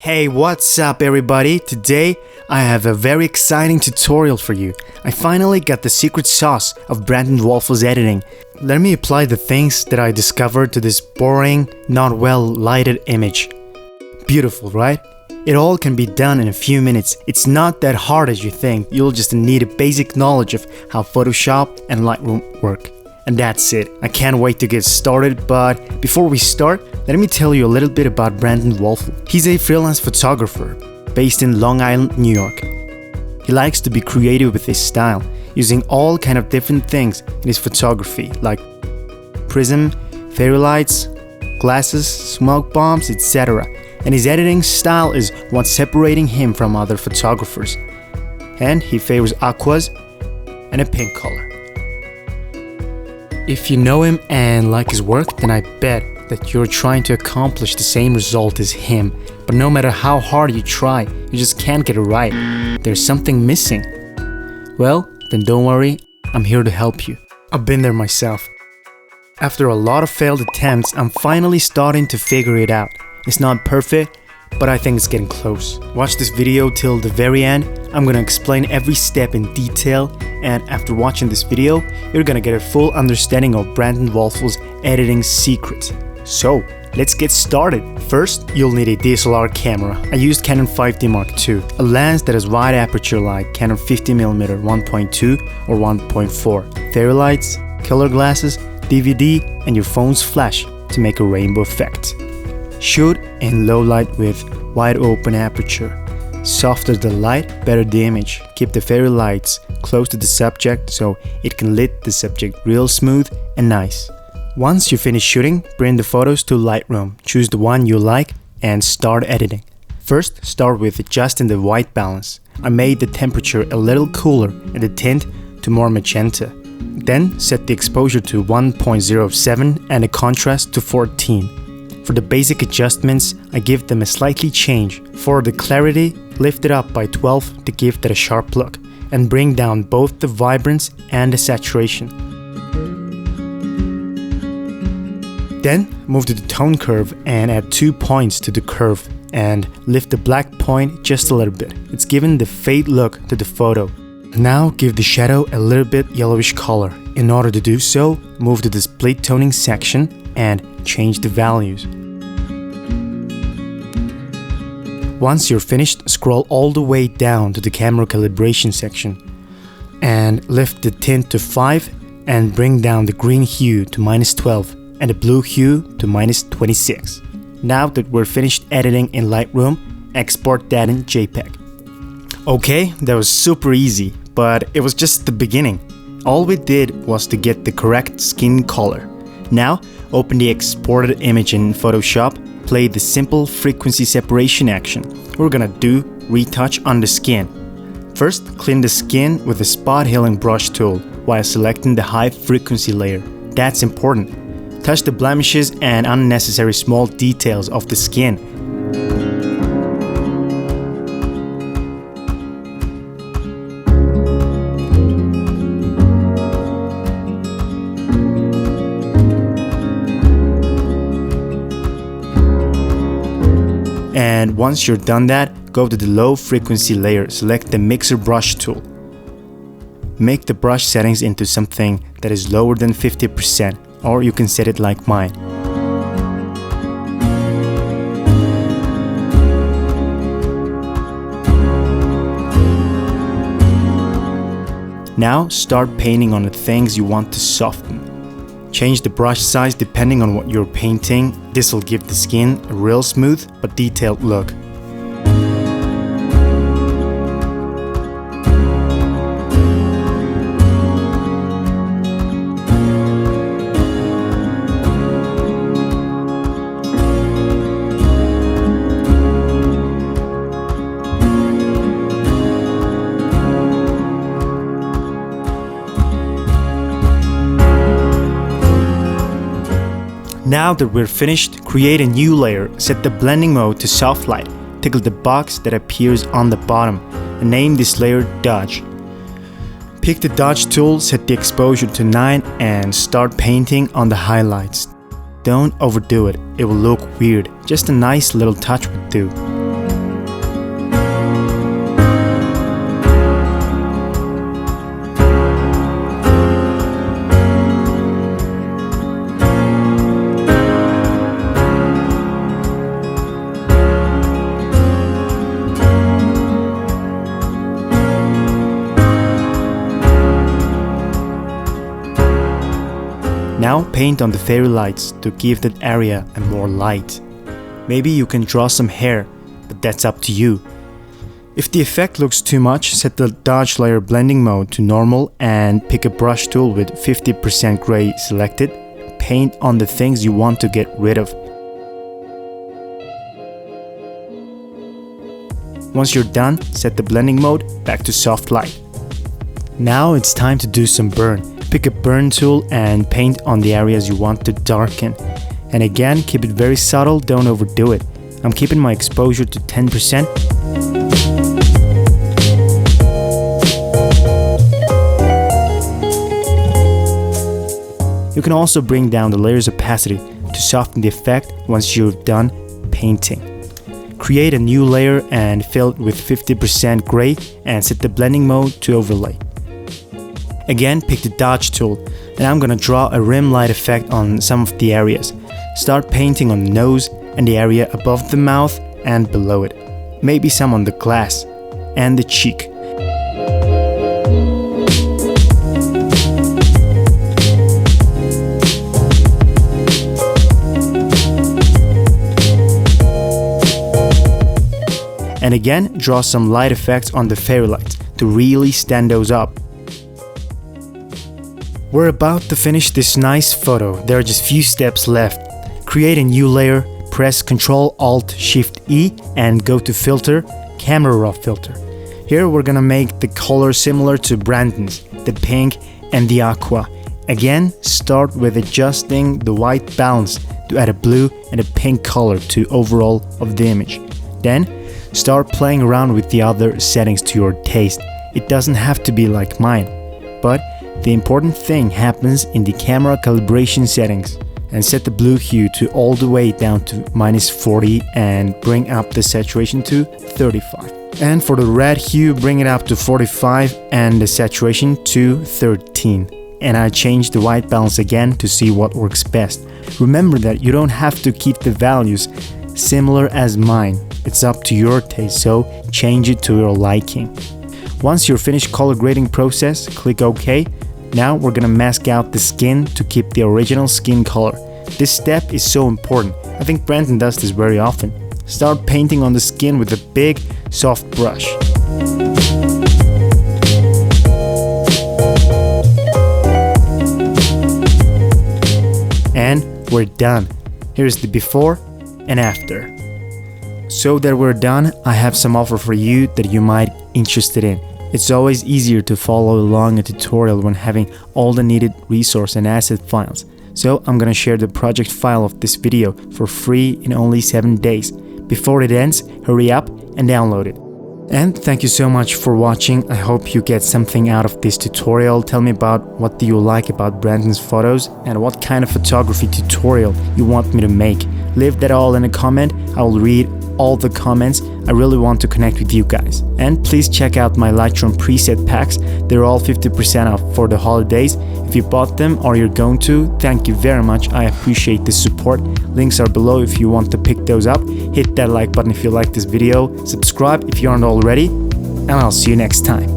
Hey, what's up everybody? Today I have a very exciting tutorial for you. I finally got the secret sauce of Brandon Woelfel's editing. Let me apply the things that I discovered to this boring, not well lighted image. Beautiful, right? It all can be done in a few minutes. It's not that hard as you think. You'll just need a basic knowledge of how Photoshop and Lightroom work. And that's it. I can't wait to get started, but before we start, let me tell you a little bit about Brandon Woelfel. He's a freelance photographer based in Long Island, New York. He likes to be creative with his style, using all kind of different things in his photography, like prism, fairy lights, glasses, smoke bombs, etc. And his editing style is what's separating him from other photographers. And he favors aquas and a pink color. If you know him and like his work, then I bet that you're trying to accomplish the same result as him. But no matter how hard you try, you just can't get it right. There's something missing. Well, then don't worry, I'm here to help you. I've been there myself. After a lot of failed attempts, I'm finally starting to figure it out. It's not perfect, but I think it's getting close. Watch this video till the very end. I'm gonna explain every step in detail, and after watching this video, you're gonna get a full understanding of Brandon Woelfel's editing secrets. So, let's get started. First, you'll need a DSLR camera. I used Canon 5D Mark II, a lens that has wide aperture like Canon 50mm 1.2 or 1.4, fairy lights, color glasses, DVD, and your phone's flash to make a rainbow effect. Shoot in low light with wide open aperture. Softer the light, better the image. Keep the fairy lights close to the subject so it can lit the subject real smooth and nice. Once you finish shooting, bring the photos to Lightroom. Choose the one you like and start editing. First, start with adjusting the white balance. I made the temperature a little cooler and the tint to more magenta. Then set the exposure to 1.07 and the contrast to 14. For the basic adjustments, I give them a slightly change. For the clarity, lift it up by 12 to give that a sharp look, and bring down both the vibrance and the saturation. Then move to the tone curve and add 2 points to the curve and lift the black point just a little bit. It's giving the fade look to the photo. Now give the shadow a little bit yellowish color. In order to do so, move to the split toning section and change the values. Once you're finished, scroll all the way down to the camera calibration section and lift the tint to 5 and bring down the green hue to -12 and the blue hue to -26. Now that we're finished editing in Lightroom, export that in JPEG. Okay, that was super easy, but it was just the beginning. All we did was to get the correct skin color. Now, open the exported image in Photoshop, play the simple frequency separation action. We're gonna do retouch on the skin. First, clean the skin with the spot healing brush tool while selecting the high frequency layer. That's important. Touch the blemishes and unnecessary small details of the skin. And once you're done that, go to the low frequency layer, select the mixer brush tool. Make the brush settings into something that is lower than 50%, or you can set it like mine. Now start painting on the things you want to soften. Change the brush size depending on what you're painting. This will give the skin a real smooth but detailed look. Now that we're finished, create a new layer. Set the blending mode to soft light. Tickle the box that appears on the bottom and name this layer Dodge. Pick the Dodge tool, set the exposure to 9 and start painting on the highlights. Don't overdo it, it will look weird. Just a nice little touch would do. Now paint on the fairy lights to give that area a more light. Maybe you can draw some hair, but that's up to you. If the effect looks too much, set the dodge layer blending mode to normal and pick a brush tool with 50% gray selected. Paint on the things you want to get rid of. Once you're done, set the blending mode back to soft light. Now it's time to do some burn. Pick a burn tool and paint on the areas you want to darken. And again, keep it very subtle, don't overdo it. I'm keeping my exposure to 10%. You can also bring down the layer's opacity to soften the effect once you've done painting. Create a new layer and fill it with 50% gray and set the blending mode to overlay. Again, pick the dodge tool and I'm gonna draw a rim light effect on some of the areas. Start painting on the nose and the area above the mouth and below it. Maybe some on the glass and the cheek. And again, draw some light effects on the fairy lights to really stand those up. We're about to finish this nice photo. There are just few steps left. Create a new layer, press Ctrl-Alt-Shift-E and go to Filter, Camera Raw Filter. Here we're gonna make the color similar to Brandon's, the pink and the aqua. Again, start with adjusting the white balance to add a blue and a pink color to overall of the image. Then, start playing around with the other settings to your taste. It doesn't have to be like mine, but the important thing happens in the camera calibration settings. And set the blue hue to all the way down to -40 and bring up the saturation to 35. And for the red hue, bring it up to 45 and the saturation to 13. And I changed the white balance again to see what works best. Remember that you don't have to keep the values similar as mine. It's up to your taste, so change it to your liking. Once you're finished color grading process, click OK. Now we're gonna mask out the skin to keep the original skin color. This step is so important. I think Brandon does this very often. Start painting on the skin with a big, soft brush. And we're done. Here's the before and after. So that we're done, I have some offer for you that you might be interested in. It's always easier to follow along a tutorial when having all the needed resource and asset files. So I'm gonna share the project file of this video for free in only 7 days. Before it ends, hurry up and download it. And thank you so much for watching. I hope you get something out of this tutorial. Tell me about what do you like about Brandon's photos and what kind of photography tutorial you want me to make. Leave that all in a comment. I will read all the comments. I really want to connect with you guys. And please check out my Lightroom preset packs. They're all 50% off for the holidays. If you bought them or you're going to, thank you very much. I appreciate the support. Links are below if you want to pick those up. Hit that like button if you like this video. Subscribe if you aren't already. And I'll see you next time.